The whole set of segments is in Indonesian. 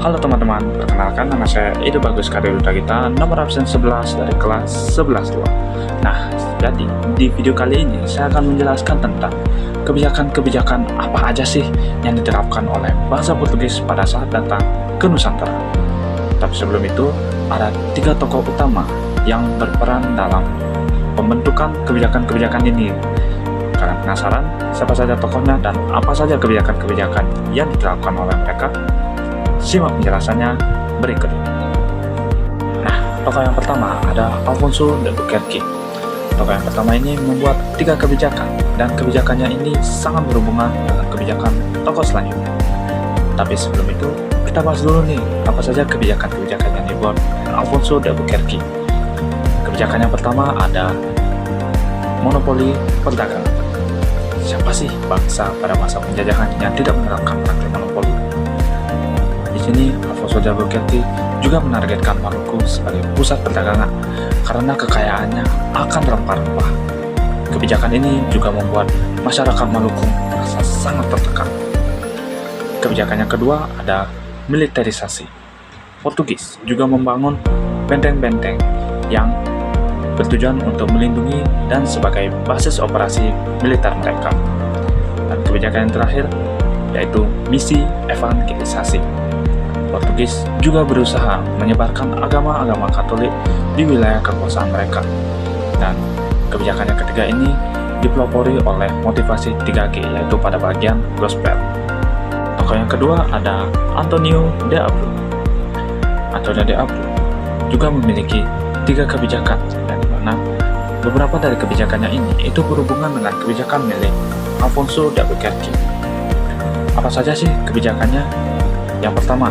Halo teman-teman, perkenalkan nama saya Edo Bagus Karyuda Gita, nomor absen 11 dari kelas 11-2. Nah, jadi di video kali ini saya akan menjelaskan tentang kebijakan-kebijakan apa aja sih yang diterapkan oleh bangsa Portugis pada saat datang ke Nusantara. Tapi sebelum itu, ada 3 tokoh utama yang berperan dalam pembentukan kebijakan-kebijakan ini. Kalian penasaran siapa saja tokohnya dan apa saja kebijakan-kebijakan yang diterapkan oleh mereka? Simak penjelasannya berikut ini. Nah, tokoh yang pertama ada Alfonso de Albuquerque. Tokoh yang pertama ini membuat 3 kebijakan, dan kebijakannya ini sangat berhubungan dengan kebijakan tokoh selanjutnya. Tapi sebelum itu, kita bahas dulu nih, apa saja kebijakan-kebijakan yang dibuat Alfonso de Albuquerque. Kebijakan yang pertama ada monopoli perdagangan. Siapa sih bangsa pada masa penjajahan yang tidak menerapkan praktik monopoli? Di sini, Alfonso de Albuquerque juga menargetkan Maluku sebagai pusat perdagangan karena kekayaannya akan rempah-rempah. Kebijakan ini juga membuat masyarakat Maluku merasa sangat tertekan. Kebijakan yang kedua ada militerisasi. Portugis juga membangun benteng-benteng yang bertujuan untuk melindungi dan sebagai basis operasi militer mereka. Dan kebijakan yang terakhir yaitu misi evangelisasi. Portugis juga berusaha menyebarkan agama-agama Katolik di wilayah kekuasaan mereka. Dan kebijakan yang ketiga ini dipelopori oleh motivasi 3G, yaitu pada bagian gospel. Tokoh yang kedua ada Antonio de Abreu. Antonio de Abreu juga memiliki 3 kebijakan, dan di mana beberapa dari kebijakannya ini itu berhubungan dengan kebijakan milik Alfonso de Albuquerque. Apa saja sih kebijakannya? Yang pertama,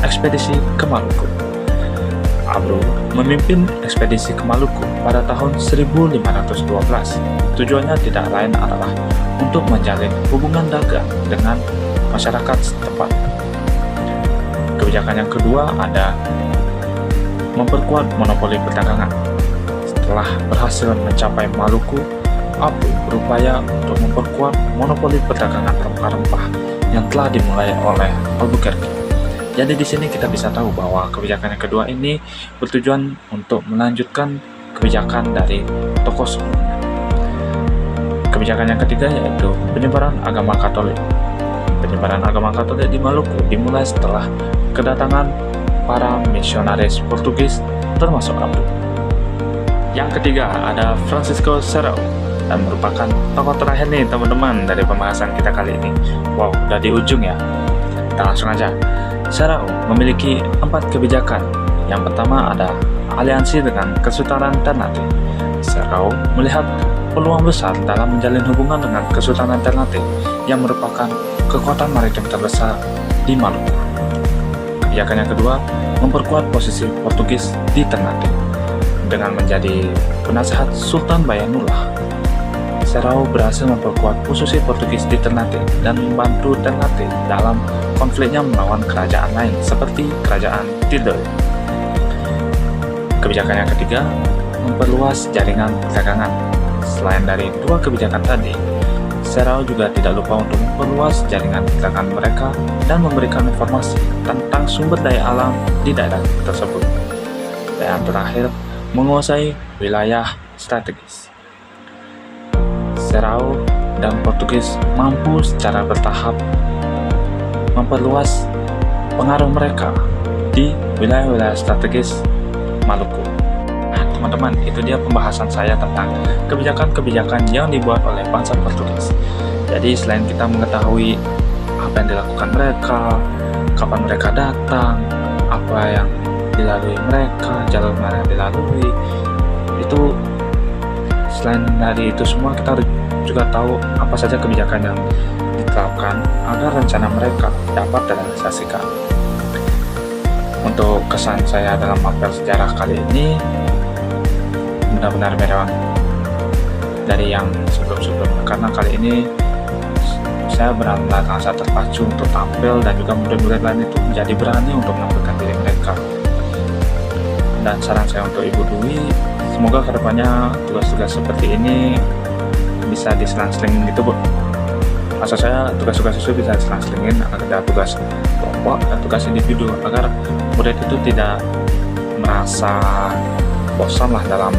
ekspedisi ke Maluku. Abreu memimpin ekspedisi ke Maluku pada tahun 1512. Tujuannya tidak lain adalah untuk menjalin hubungan dagang dengan masyarakat setempat. Kebijakan yang kedua ada memperkuat monopoli perdagangan. Setelah berhasil mencapai Maluku, Abreu berupaya untuk memperkuat monopoli perdagangan rempah-rempah yang telah dimulai oleh Albuquerque. Jadi di sini kita bisa tahu bahwa kebijakan yang kedua ini bertujuan untuk melanjutkan kebijakan dari tokoh sebelumnya. Kebijakan yang ketiga yaitu penyebaran agama Katolik. Penyebaran agama Katolik di Maluku dimulai setelah kedatangan para misionaris Portugis termasuk Abreu. Yang ketiga ada Francisco Serrao, dan merupakan tokoh terakhir nih teman-teman dari pembahasan kita kali ini. Wow, udah di ujung ya. Kita langsung aja. Serrao memiliki 4 kebijakan. Yang pertama ada aliansi dengan Kesultanan Ternate. Serrao melihat peluang besar dalam menjalin hubungan dengan Kesultanan Ternate yang merupakan kekuatan maritim terbesar di Maluku. Kebijakan yang kedua, memperkuat posisi Portugis di Ternate dengan menjadi penasehat Sultan Bayanulah. Serrao berhasil memperkuat posisi Portugis di Ternate dan membantu Ternate dalam konfliknya melawan kerajaan lain seperti kerajaan Tidore. Kebijakan yang ketiga, memperluas jaringan perdagangan. Selain dari 2 kebijakan tadi, Serrao juga tidak lupa untuk memperluas jaringan perdagangan mereka dan memberikan informasi tentang sumber daya alam di daerah tersebut. Dan yang terakhir, menguasai wilayah strategis. Serrao dan Portugis mampu secara bertahap memperluas pengaruh mereka di wilayah-wilayah strategis Maluku. Nah, teman-teman, itu dia pembahasan saya tentang kebijakan-kebijakan yang dibuat oleh bangsa Portugis. Jadi selain kita mengetahui apa yang dilakukan mereka, kapan mereka datang, apa yang dilalui mereka, jalur mana yang dilalui, itu selain dari itu semua kita juga tahu apa saja kebijakan yang diterapkan agar rencana mereka dapat direalisasikan. Untuk kesan saya dalam apel sejarah kali ini benar-benar beda dari yang sebelum-sebelumnya, karena kali ini saya benar-benar merasa terpacu untuk tampil dan juga murid-murid lain itu menjadi berani untuk menampilkan diri mereka. Dan saran saya untuk Ibu Dwi, semoga kedepannya tugas-tugas seperti ini bisa diselang-seling gitu Bu. Maksud saya tugas-tugas itu bisa diselang-selingin, ada tugas kelompok dan tugas individu agar murid itu tidak merasa bosan lah dalam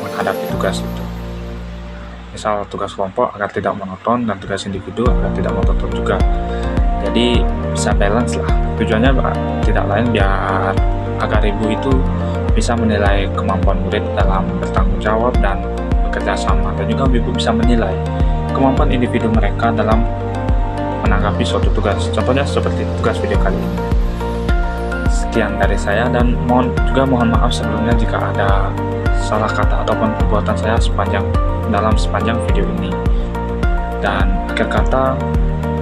menghadapi tugas itu. Misal tugas kelompok agar tidak monoton dan tugas individu agar tidak monoton juga. Jadi bisa balance lah. Tujuannya tidak lain biar agar ibu itu bisa menilai kemampuan murid dalam bertanggung jawab dan bekerja sama, dan juga ibu bisa menilai kemampuan individu mereka dalam menanggapi suatu tugas. Contohnya seperti tugas video kali ini. Sekian dari saya, dan mohon maaf sebelumnya jika ada salah kata ataupun perbuatan saya sepanjang video ini. Dan akhir kata,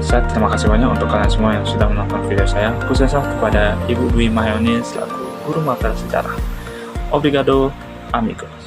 saya terima kasih banyak untuk kalian semua yang sudah menonton video saya, khususnya kepada Ibu Dwi Mahyoni selaku guru mata sejarah. Obrigado, amigos.